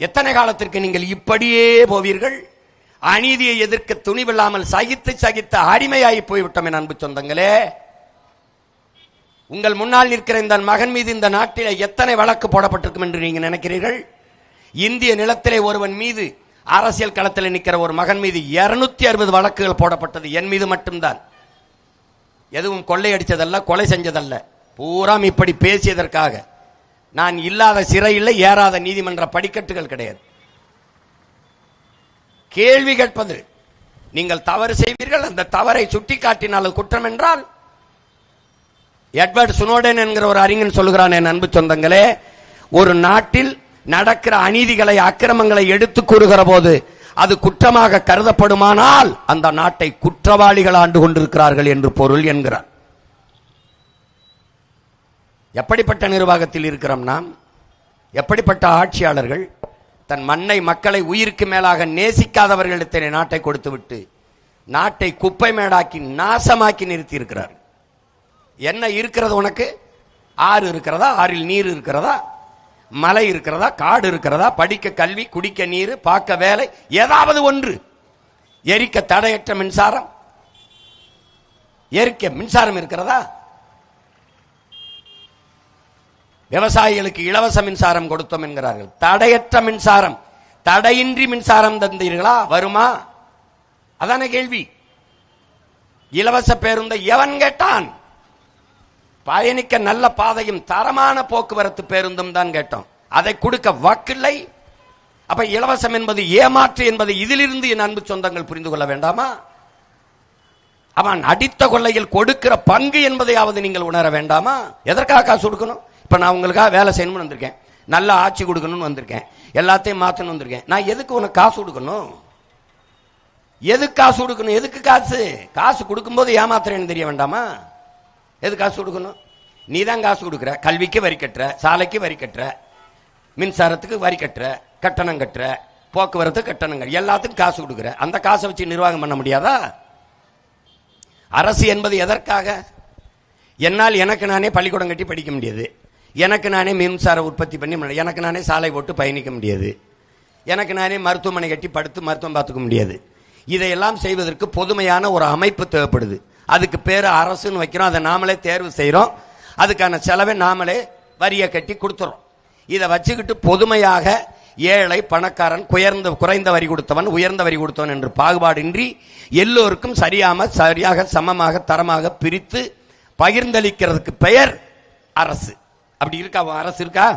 எத்தனை காலத்திற்கு நீங்கள் இப்படியே போவீர்கள்? அநீதியை எதிர்க்க துணிவில்லாமல் சகித்து அடிமையாகி போய்விட்டோம். என் அன்பு சொந்தங்களே, உங்கள் முன்னால் நிற்கிற இந்த மகன் மீது இந்த நாட்டில் எத்தனை வழக்கு போடப்பட்டிருக்கும் என்று நீங்க நினைக்கிறீர்கள்? இந்திய நிலத்திலே ஒருவன் மீது, அரசியல் களத்தில் நிற்கிற ஒரு மகன் மீது 260 வழக்குகள் போடப்பட்டது. என் மீது மட்டும்தான். எதுவும் கொள்ளையடிச்சதல்ல, கொலை செஞ்சதல்ல, பூரா இப்படி பேசியதற்காக. நான் இல்லாத சிறையில் ஏறாத நீதிமன்ற படிக்கட்டுகள் கிடையாது. கேள்வி கேட்பது, நீங்கள் தவறு செய்வீர்கள், அந்த தவறை சுட்டிக்காட்டினால் குற்றம் என்றால், எட்வர்ட் ஸ்னோடென் என்கிற ஒரு அறிஞன் சொல்லுகிறான். என் அன்பு சொந்தங்களே, ஒரு நாட்டில் நடக்கிற அநீதிகளை, அக்கிரமங்களை எடுத்து கூறுகிற போது அது குற்றமாக கருதப்படுமானால் அந்த நாட்டை குற்றவாளிகள் ஆண்டு கொண்டிருக்கிறார்கள் என்று பொருள் என்கிறார். எப்படிப்பட்ட நிர்வாகத்தில் இருக்கிறோம் நாம்? எப்படிப்பட்ட ஆட்சியாளர்கள்? தன் மண்ணை, மக்களை உயிருக்கு மேலாக நேசிக்காதவர்களிடத்தில் நாட்டை கொடுத்துவிட்டு நாட்டை குப்பை மேடாக்கி நாசமாக்கி நிறுத்தி இருக்கிறார். என்ன இருக்கிறது உனக்கு? ஆறு இருக்கிறதா? ஆறில் நீர் இருக்கிறதா? மலை இருக்கிறதா? காடு இருக்கிறதா? படிக்க கல்வி, குடிக்க நீர், பார்க்க வேலை, ஏதாவது ஒன்று. எரிக்க தடையற்ற மின்சாரம், எரிக்க மின்சாரம் இருக்கிறதா? விவசாயிகளுக்கு இலவச மின்சாரம் கொடுத்தோம் என்கிறார்கள். தடையற்ற மின்சாரம், தடையின்றி மின்சாரம் தந்தீர்களா? வருமா? அதான கேள்வி. இலவச பேருந்தை எவன் கேட்டான்? பயணிக்க நல்ல பாதையும் தரமான போக்குவரத்து பேருந்தும் தான் கேட்டோம். அதை கொடுக்க வாக்கில்லை. அப்ப இலவசம் என்பது ஏமாற்று என்பதை இதிலிருந்து என் அன்பு சொந்தங்கள் புரிந்து கொள்ள வேண்டாமா? அவன் அடித்த கொள்ளையில் கொடுக்கிற பங்கு என்பதையாவது நீங்கள் உணர வேண்டாமா? எதற்காக காசு கொடுக்கணும்? இப்ப நான் உங்களுக்காக வேலை செய்யணும்னு வந்திருக்கேன், நல்ல ஆட்சி கொடுக்கணும்னு வந்திருக்கேன், எல்லாத்தையும் மாற்றணும் வந்திருக்கேன். நான் எதுக்கு உனக்கு காசு கொடுக்கணும்? எதுக்கு காசு கொடுக்கணும்? எதுக்கு காசு? காசு கொடுக்கும்போது ஏமாத்துறேன்னு தெரிய வேண்டாமா? எது காசு கொடுக்கணும்? நீ தான் காசு கொடுக்குற. கல்விக்கு வரி கட்டுற, சாலைக்கு வரி கட்டுற, மின்சாரத்துக்கு வரி கட்டுற, கட்டணம் கட்டுற, போக்குவரத்து கட்டணங்கள், எல்லாத்துக்கும் காசு கொடுக்குற. அந்த காசை வச்சு நிர்வாகம் பண்ண முடியாதா? அரசு என்பது எதற்காக? என்னால் எனக்கு நானே பள்ளிக்கூடம் கட்டி படிக்க முடியாது, எனக்கு நானே மின்சார உற்பத்தி பண்ணி, எனக்கு நானே சாலை போட்டு பயணிக்க முடியாது, எனக்கு நானே மருத்துவமனை கட்டி படுத்து மருத்துவம் பார்த்துக்க முடியாது. இதையெல்லாம் செய்வதற்கு பொதுமையான ஒரு அமைப்பு தேவைப்படுது. அதுக்கு பேரு அரசுன்னு வைக்கிறோம். அதை நாமளே தேர்வு செய்யறோம். அதுக்கான செலவை நாமளே வரியை கட்டி கொடுத்துறோம். இதை வச்சுக்கிட்டு பொதுமையாக ஏழை, பணக்காரன், குறைந்த வரி கொடுத்தவன், உயர்ந்த வரி கொடுத்தவன் என்று பாகுபாடின்றி எல்லோருக்கும் சரியாக சமமாக தரமாக பிரித்து பகிர்ந்தளிக்கிறதுக்கு பெயர் அரசு. அப்படி இருக்கா? அரசு இருக்கா?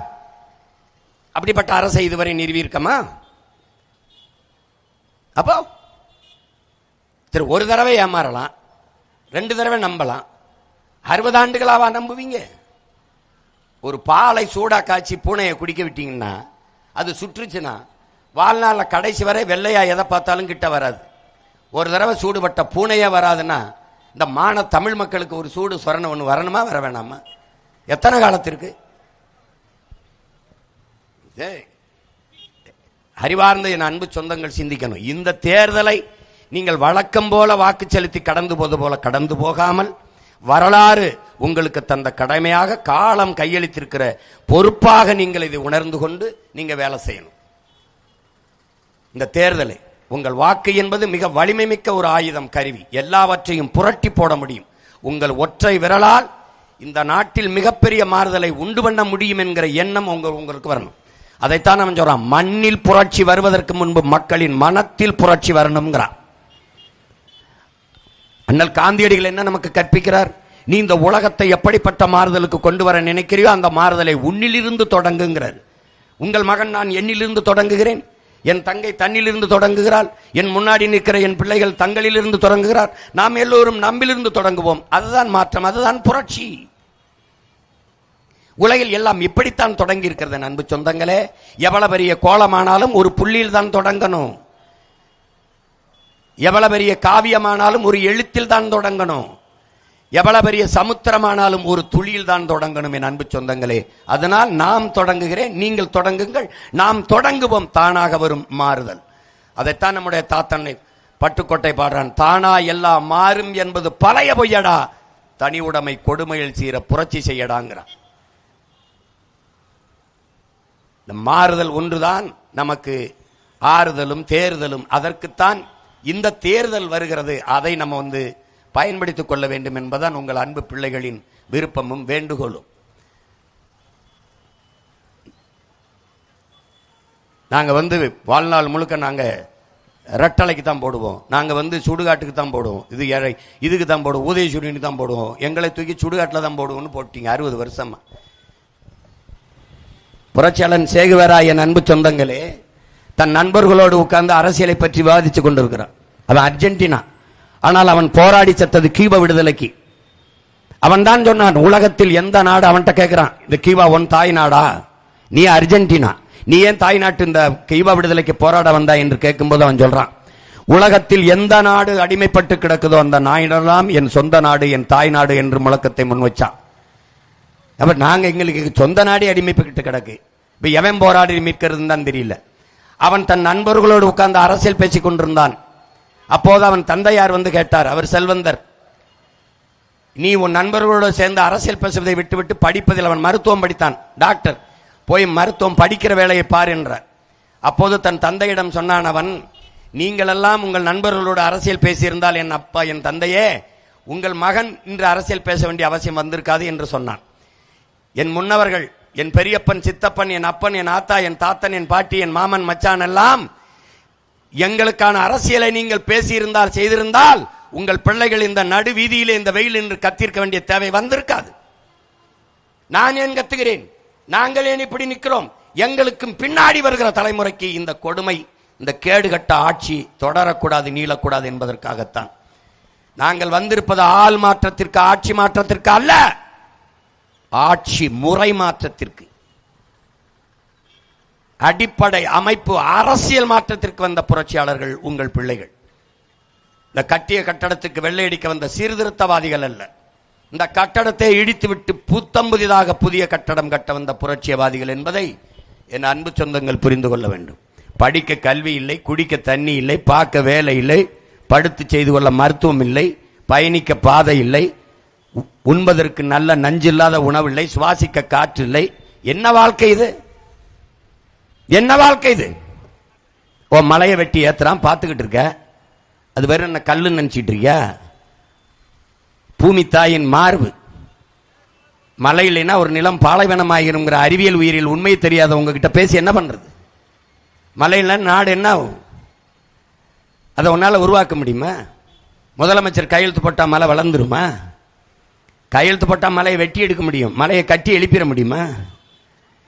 அப்படிப்பட்ட அரசை இதுவரை நிறுவி இருக்கமா? அப்போ ஒரு தடவை ஏமாறலாம், 2 தடவை நம்பலாம், 60 ஆண்டுகளாவா நம்புவீங்க? ஒரு பாலை சூடா காய்ச்சி பூனையை குடிக்க விட்டீங்கன்னா, அது சுற்றுச்சுன்னா வாழ்நாள கடைசி வரை வெள்ளையா எதை பார்த்தாலும் கிட்ட வராது. ஒரு தடவை சூடுபட்ட பூனையே வராதுன்னா, இந்த மான தமிழ் மக்களுக்கு ஒரு சூடு சொரண ஒன்று வரணுமா, வர வேணாமா? எத்தனை காலத்திற்கு? அறிவார்ந்த என் அன்பு சொந்தங்கள் சிந்திக்கணும். இந்த தேர்தலை நீங்கள் வழக்கம் போல வாக்கு செலுத்தி கடந்து போது போல கடந்து போகாமல், வரலாறு உங்களுக்கு தந்த கடமையாக காலம் கையளித்திருக்கிற பொறுப்பாக நீங்கள் இதை உணர்ந்து கொண்டு நீங்க வேலை செய்யணும். இந்த தேர்தலை, உங்கள் வாக்கு என்பது மிக வலிமை மிக்க ஒரு ஆயுதம், கருவி. எல்லாவற்றையும் புரட்டி போட முடியும். உங்கள் ஒற்றை விரலால் இந்த நாட்டில் மிகப்பெரிய மாறுதலை உண்டு பண்ண முடியும் என்கிற எண்ணம் உங்களுக்கு வரணும். அதைத்தான் அவன் சொல்றான், மண்ணில் புரட்சி வருவதற்கு முன்பு மக்களின் மனத்தில் புரட்சி வரணும்ங்கிறான். அண்ணல் காந்தியடிகள் என்ன நமக்கு கற்பிக்கிறார்? நீ இந்த உலகத்தை எப்படிப்பட்ட மாறுதலுக்கு கொண்டு வர நினைக்கிறியோ அந்த மாறுதலை உன்னிலிருந்து தொடங்குங்கிறார். உங்கள் மகன் நான் என்னிலிருந்து தொடங்குகிறேன், என் தங்கை தன்னிலிருந்து தொடங்குகிறாள், என் முன்னாடி நிற்கிற என் பிள்ளைகள் தங்களிலிருந்து தொடங்குகிறார், நாம் எல்லோரும் நம்மிலிருந்து தொடங்குவோம். அதுதான் மாற்றம், அதுதான் புரட்சி. உலகில் எல்லாம் இப்படித்தான் தொடங்கி இருக்கிறது அன்பு சொந்தங்களே. எவ்வளவு பெரிய கோலமானாலும் ஒரு புள்ளியில் தான் தொடங்கணும். எவ்வளவு பெரிய காவியமானாலும் ஒரு எழுத்தில் தான் தொடங்கணும். எவ்வளவு பெரிய சமுத்திரமானாலும் ஒரு துளியில் தான் தொடங்கணும் என் அன்பு சொந்தங்களே. அதனால் நாம் தொடங்குகிறேன், நீங்கள் தொடங்குங்கள், நாம் தொடங்குவோம். தானாக வரும் மாறுதல். அதைத்தான் நம்முடைய தாத்தனை பட்டுக்கோட்டை பாடுறான், தானா எல்லாம் மாறும் என்பது பழைய பொய்யடா, தனி உடைமை கொடுமையில் சீர புரட்சி செய்யடாங்கிறான். மாறுதல் ஒன்றுதான் நமக்கு ஆறுதலும் தேர்தலும். அதற்குத்தான் இந்த தேர்தல் வருகிறது. அதை நம்ம பயன்படுத்திக் கொள்ள வேண்டும் என்பதுதான் உங்கள் அன்பு பிள்ளைகளின் விருப்பமும் வேண்டுகோளும். நாங்க வாழ்நாள் முழுக்க நாங்க ரெட்டலைக்கு தான் போடுவோம். நாங்க சுடுகாட்டுக்கு தான் போடுவோம். இதுக்கு தான் போடுவோம், உதயசூரியனுக்கு தான் போடுவோம். எங்களை தூக்கி சுடுகாட்டில் தான் போடுவோம்னு போட்டீங்க 60 வருஷமா. புரட்சியாளன் சேகுவேரா என் அன்பு சொந்தங்களே, தன் நண்பர்களோடு உட்கார்ந்து அரசியலை பற்றி விவாதித்துக் கொண்டிருக்கிறான். அவன் அர்ஜென்டினா, ஆனால் அவன் போராடி செத்தது கியூபா விடுதலைக்கு. அவன் தான் சொன்னான், உலகத்தில் எந்த நாடு அவன்கிட்ட கேட்கிறான், இந்த கியூபா உன் தாய் நாடா, நீ அர்ஜென்டினா, நீ ஏன் தாய் நாட்டு இந்த கியூபா விடுதலைக்கு போராட வந்தா என்று கேட்கும்போது அவன் சொல்றான், உலகத்தில் எந்த நாடு அடிமைப்பட்டு கிடக்குதோ அந்த நாடெல்லாம் என் சொந்த நாடு, என் தாய் நாடு என்று முழக்கத்தை முன் வச்சான். அப்ப நாங்க எங்களுக்கு சொந்த நாடு அடிமைப்பட்டு கிடக்கு, இப்ப எவன் போராடி மீட்கிறது தான் தெரியல. அவன் தன் நண்பர்களோடு உட்கார்ந்து அரசியல் பேசிக் கொண்டிருந்தான். அப்போது அவன் தந்தையார் கேட்டார், அவர் செல்வந்தர், நீ உன் நண்பர்களோடு சேர்ந்து அரசியல் பேசுவதை விட்டுவிட்டு படிப்பதில், அவன் மருத்துவம் படித்தான், டாக்டர், போய் மருத்துவம் படிக்கிற வேலையை பார் என்றார். அப்போது தன் தந்தையிடம் சொன்னான் அவன், நீங்கள் எல்லாம் உங்கள் நண்பர்களோடு அரசியல் பேசியிருந்தால் என் அப்பா, என் தந்தையே, உங்கள் மகன் இன்று அரசியல் பேச வேண்டிய அவசியம் வந்திருக்காது என்று சொன்னான். என் முன்னவர்கள், என் பெரியப்பன், சித்தப்பன், என் அப்பன், என் ஆத்தா, என் தாத்தன், என் பாட்டி, என் மாமன், மச்சான் எல்லாம் எங்களுக்கான அரசியலை நீங்கள் பேசியிருந்தால், செய்திருந்தால், உங்கள் பிள்ளைகள் இந்த நடு வீதியிலே இந்த வெயில் என்று கத்திருக்க வேண்டிய தேவை வந்திருக்காது. நான் ஏன் கத்துகிறேன், நாங்கள் ஏன் இப்படி நிற்கிறோம், எங்களுக்கும் பின்னாடி வருகிற தலைமுறைக்கு இந்த கொடுமை, இந்த கேடுகட்ட ஆட்சி தொடரக்கூடாது, நீளக்கூடாது என்பதற்காகத்தான் நாங்கள் வந்திருப்பது. ஆள் மாற்றத்திற்கு, ஆட்சி மாற்றத்திற்கு அல்ல, ஆட்சி முறை மாற்றத்திற்கு, அடிப்படை அமைப்பு அரசியல் மாற்றத்திற்கு வந்த புரட்சியாளர்கள் உங்கள் பிள்ளைகள். இந்த கட்டிய கட்டடத்துக்கு வெள்ளையடிக்க வந்த சீர்திருத்தவாதிகள் அல்ல. இந்த கட்டடத்தை இடித்துவிட்டு புத்தம்புதிதாக புதிய கட்டடம் கட்ட வந்த புரட்சியவாதிகள் என்பதை என் அன்பு சொந்தங்கள் புரிந்து கொள்ள வேண்டும். படிக்க கல்வி இல்லை, குடிக்க தண்ணி இல்லை, பார்க்க வேலை இல்லை, படுத்து செய்து கொள்ள மருத்துவம் இல்லை, பயணிக்க பாதை இல்லை, உண்பதற்கு நல்ல நஞ்சில்லாத உணவு இல்லை, சுவாசிக்க காற்று இல்லை. என்ன வாழ்க்கை இது, என்ன வாழ்க்கை இது? ஓ, மலையை வெட்டி ஏத்துறான் பார்த்துக்கிட்டு இருக்க, அது வேற என்ன கல்லுன்னு நினைச்சிட்டு இருக்கியா? பூமி தாயின் மார்பு. மழை இல்லைன்னா ஒரு நிலம் பாலைவனம் ஆகிருங்கிற அறிவியல் உயிரில் உண்மை தெரியாதவங்க கிட்ட பேசி என்ன பண்றது? மழை இல்லை நாடு என்ன ஆகும்? அதை உன்னால உருவாக்க முடியுமா? முதலமைச்சர் கையெழுத்து போட்டா மழை வளர்ந்துருமா? கையெழுத்து போட்டா மலையை வெட்டி எடுக்க முடியும், மலையை கட்டி எழுப்பிட முடியுமா?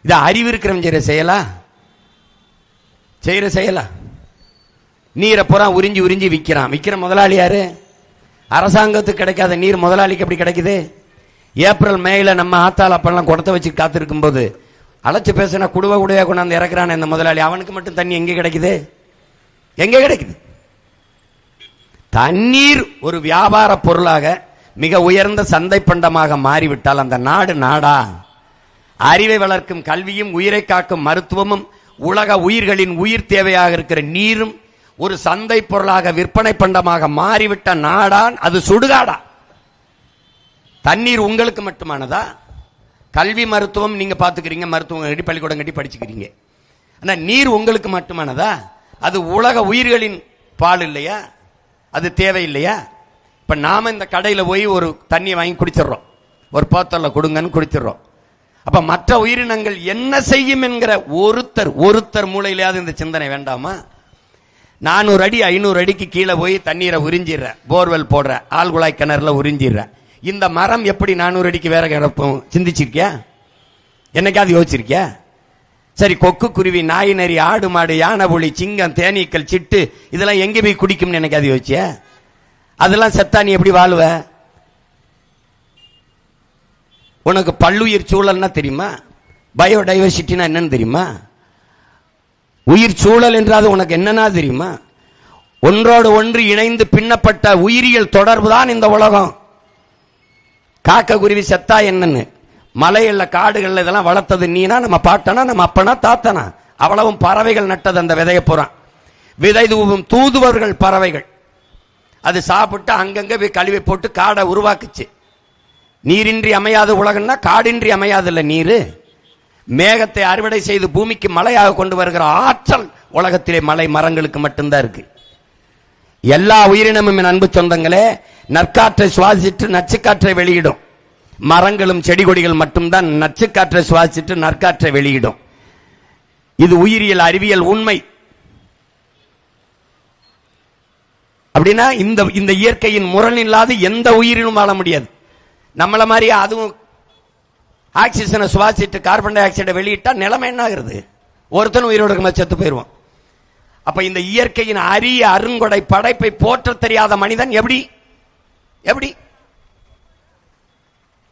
இது அறிவு இருக்கிறவன் செய்யற செயலா? நீரை புறா உறிஞ்சி உறிஞ்சி விற்கிற முதலாளி யாரு? அரசாங்கத்துக்கு கிடைக்காத நீர் முதலாளிக்கு எப்படி கிடைக்குது? ஏப்ரல் மேல நம்ம ஆத்தாள் அப்பெல்லாம் குடத்தை வச்சு காத்திருக்கும் போது அழைச்சு பேசினா குடுவையா கொண்டாந்து இறக்குறான இந்த முதலாளி, அவனுக்கு மட்டும் தண்ணி எங்க கிடைக்குது? எங்க கிடைக்குது? தண்ணீர் ஒரு வியாபார பொருளாக மிக உயர்ந்த சந்தை பண்டமாக மாறிவிட்டால் அந்த நாடு நாடா? அறிவை வளர்க்கும் கல்வியும், உயிரை காக்கும் மருத்துவமும், உலக உயிர்களின் உயிர் தேவையாக இருக்கிற நீரும் ஒரு சந்தை பொருளாக விற்பனை பண்டமாக மாறிவிட்ட நாடான் அது சுடுகாடா? தண்ணீர் உங்களுக்கு மட்டுமானதா? கல்வி மருத்துவம் நீங்க பாத்துக்கிறீங்க, மருத்துவம் கட்டி பள்ளிக்கூடம் கட்டி படிச்சுக்கிறீங்க. ஆனா நீர் உங்களுக்கு மட்டுமானதா? அது உலக உயிர்களின் பால் இல்லையா? அது தேவை இல்லையா? இப்ப நாம இந்த கடையில போய் ஒரு தண்ணியை வாங்கி குடிச்சிடறோம், ஒரு போத்தல்ல கொடுங்கன்னு குடிச்சிடறோம். அப்ப மற்ற உயிரினங்கள் என்ன செய்யும் என்கிற ஒருத்தர் மூளையிலேயாவது இந்த சிந்தனை வேண்டாமா? 400 அடி 500 அடிக்கு கீழே போய் தண்ணீரை உறிஞ்சிடுற, போர்வெல் போடுற, ஆழ்குழாய் கிணறுல உறிஞ்சிடுற. இந்த மரம் எப்படி 400 அடிக்கு வேற கிடப்பும்? சிந்திச்சிருக்கியா? என்னைக்காவது யோசிச்சிருக்கியா? சரி, கொக்கு, குருவி, நாய், நரி, ஆடு, மாடு, யானை, புலி, சிங்கம், தேனீக்கள், சிட்டு இதெல்லாம் எங்க போய் குடிக்கும்னு என்னைக்காவது யோசிச்சியா? அதெல்லாம் செத்தா நீ எப்படி வாழுவ? உனக்கு பல்லுயிர் சூழல்னா தெரியுமா? பயோடைவர்சிட்டினா என்னன்னு தெரியுமா? உயிர் சூழல் என்றாது உனக்கு என்னன்னா தெரியுமா? ஒன்றோடு ஒன்று இணைந்து பின்னப்பட்ட உயிரியல் தொடர்பு தான் இந்த உலகம். காக்க, குருவி செத்தா என்னன்னு, மலையில காடுகள்ல இதெல்லாம் வளர்த்தது நீனா, நம்ம பாட்டனா, நம்ம அப்பனா, தாத்தனா? அவ்வளவும் பறவைகள் நட்டது அந்த விதைய போறான். விதை தூவும் தூதுவர்கள் பறவைகள். அது சாப்பிட்டு அங்கங்க போய் கழிவை போட்டு காடை உருவாக்குச்சு. நீரின்றி அமையாத உலகம்னா காடின்றி அமையாது இல்ல நீரு. மேகத்தை அறுவடை செய்து பூமிக்கு மழையாக கொண்டு வருகிற ஆற்றல் உலகத்திலே மலை மரங்களுக்கு மட்டும்தான் இருக்கு. எல்லா உயிரினமும் என் அன்பு சொந்தங்களே நற்காற்றை சுவாசிட்டு நச்சுக்காற்றை வெளியிடும். மரங்களும் செடி கொடிகள் மட்டும்தான் நச்சுக்காற்றை சுவாசிட்டு நற்காற்றை வெளியிடும். இது உயிரியல் அறிவியல் உண்மை. அப்படின்னா இந்த இயற்கையின் முரண் இல்லாத எந்த உயிரினும் வாழ முடியாது. நம்மள மாதிரி அதுவும் ஆக்சிஜனை சுவாசிட்டு கார்பன் டை ஆக்சைடை வெளியிட்டா நிலைமை என்ன ஆகுறது? ஒருத்தன் உயிரோடு செத்து போயிருவான். அப்ப இந்த இயற்கையின் அரிய அருங்கொடை படைப்பை போற்ற தெரியாத மனிதன் எப்படி எப்படி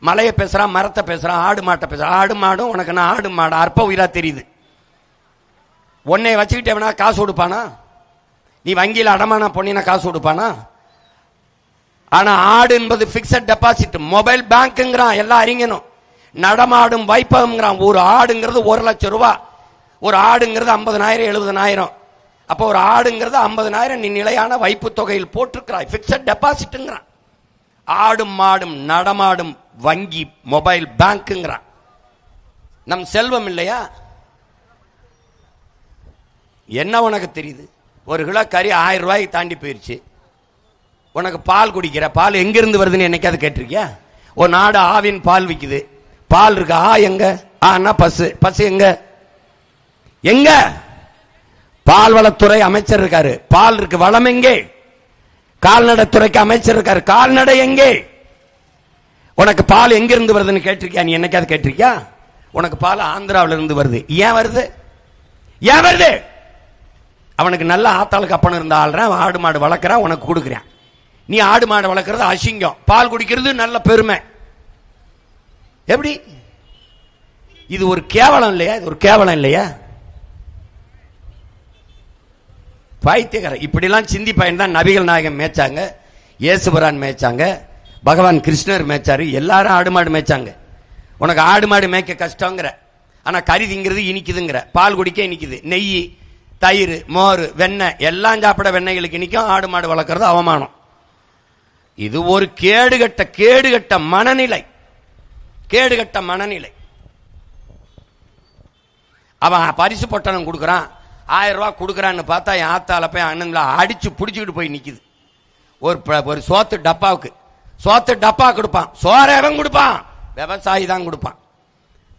மலையை பேசுறான், மரத்தை பேசுறான், ஆடு மாட்டை பேசுறான். ஆடு மாடும் உனக்கு நான் ஆடு மாடு அற்ப உயிரா தெரியுது. உன்னை வச்சுக்கிட்டேவனா காசு கொடுப்பானா? நீ வங்கியில் அடமானா பொண்ணினா காசு கொடுப்பானா? ஆனா ஆடு என்பது பிக்சட் டெபாசிட், மொபைல் பேங்க்ங்கிறான் எல்லா அறிஞனும். நடமாடும் வைப்பகம்ங்கிறான். ஒரு ஆடுங்கிறது 1 லட்சம் ரூபாய். ஒரு ஆடுங்கிறது 50,000 70,000. அப்போ ஒரு ஆடுங்கிறது 50,000 நீ நிலையான வைப்பு தொகையில் போட்டிருக்கிறாய். பிக்சட் டெபாசிட்ங்கிறான். ஆடும் மாடும் நடமாடும் வங்கி மொபைல் பேங்க்ங்கிறான். நம் செல்வம் இல்லையா? என்ன உனக்கு தெரியுது? ஒரு கிலோ கறி 1000 ரூபாய்க்கு தாண்டி போயிருச்சு. உனக்கு பால் குடிக்கிற பால் எங்கிருந்து வருதுன்னு என்னைக்காவது கேட்டிருக்கியா? ஒரு நாடு ஆவின் பால் விற்குது. பால் இருக்கு. எங்க? ஆனா பசு. பசு எங்க? எங்க? பால்வளத்துறை அமைச்சர் இருக்காரு. பால் இருக்கு. வளம் எங்கே? கால்நடைத்துறைக்கு அமைச்சர் இருக்காரு. கால்நடை எங்கே? உனக்கு பால் எங்கிருந்து வருதுன்னு கேட்டிருக்கியா? நீ என்னைக்காவது கேட்டிருக்கியா? உனக்கு பால் ஆந்திராவில இருந்து வருது. ஏன் வருது? ஏன் வருது? அவனுக்கு நல்ல ஆத்தாளுக்கு அப்பன் இருந்த ஆள்றான், ஆடு மாடு வளர்க்குறான், உனக்கு கொடுக்குறான். நீ ஆடு மாடு வளர்க்கறது அசிங்கம், பால் குடிக்கிறது நல்ல பெருமை. எப்படி? இது ஒரு கேவலம் இல்லையா? இது ஒரு கேவலம் இல்லையா? பைத்தியக்கார இப்படிலாம் சிந்தி பையன் தான் நபிகள் நாயகம் மேய்ச்சாங்க, இயேசுபிரான் மேய்ச்சாங்க, பகவான் கிருஷ்ணர் மேய்ச்சாரு, எல்லாரும் ஆடு மாடு மேய்ச்சாங்க. உனக்கு ஆடு மாடு மேய்க்க கஷ்டங்கிற, ஆனா கறி திங்கிறது இனிக்குதுங்கிற, பால் குடிக்க இனிக்குது, நெய் தயிர் மோர் வெண்ணெய் எல்லாம் சாப்பிட வெண்ணெய்களுக்கு இனிக்கும். ஆடு மாடு வளர்க்கறது அவமானம். இது ஒரு கேடுகட்ட மனநிலை. கேடுகட்ட மனநிலை. அவன் பரிசு பொட்டணம் கொடுக்குறான், 1000 ரூபாய் கொடுக்குறான்னு பார்த்தா என் ஆத்தால போய் அண்ணங்களை அடிச்சு புடிச்சுக்கிட்டு போய் நிக்குது. ஒரு சோத்து டப்பா கொடுப்பான். சோற எவன் கொடுப்பான்? விவசாயி தான் கொடுப்பான்.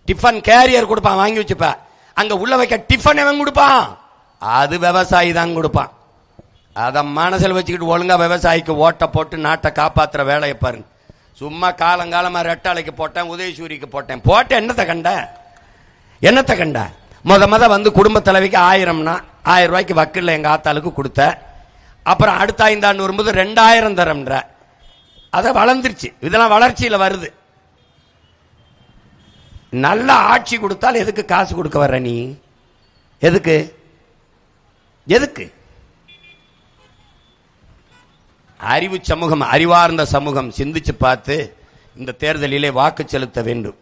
டிஃபன் கேரியர் கொடுப்பான், வாங்கி வச்சுப்ப. அங்க உள்ள வைக்க டிஃபன் எவன் கொடுப்பான்? அது விவசாயி தான் கொடுப்பான். அதை மனசில் வச்சுக்கிட்டு ஒழுங்கா விவசாயிக்கு ஓட்ட போட்டு நாட்டை காப்பாற்றுற வேலையை பாருங்க. சும்மா காலங்காலமா ரெட்டாளைக்கு போட்டேன், உதயசூரிக்கு போட்டேன். என்னத்தை கண்ட? முத வந்து குடும்ப தலைவிக்கு 1000னா 1000 ரூபாய்க்கு வக்கில்ல எங்க ஆத்தாளுக்கு கொடுத்த. அப்புறம் அடுத்த 5 ஆண்டு வரும்போது 2000 தரம்ன்ற. அதை வளர்ந்துருச்சு. இதெல்லாம் வளர்ச்சியில வருது. நல்ல ஆட்சி கொடுத்தால் எதுக்கு காசு கொடுக்க வர்ற நீ? எதுக்கு? அறிவு சமூகம், அறிவார்ந்த சமூகம் சிந்திச்சு பார்த்து இந்த தேர்தலிலே வாக்கு செலுத்த வேண்டும்.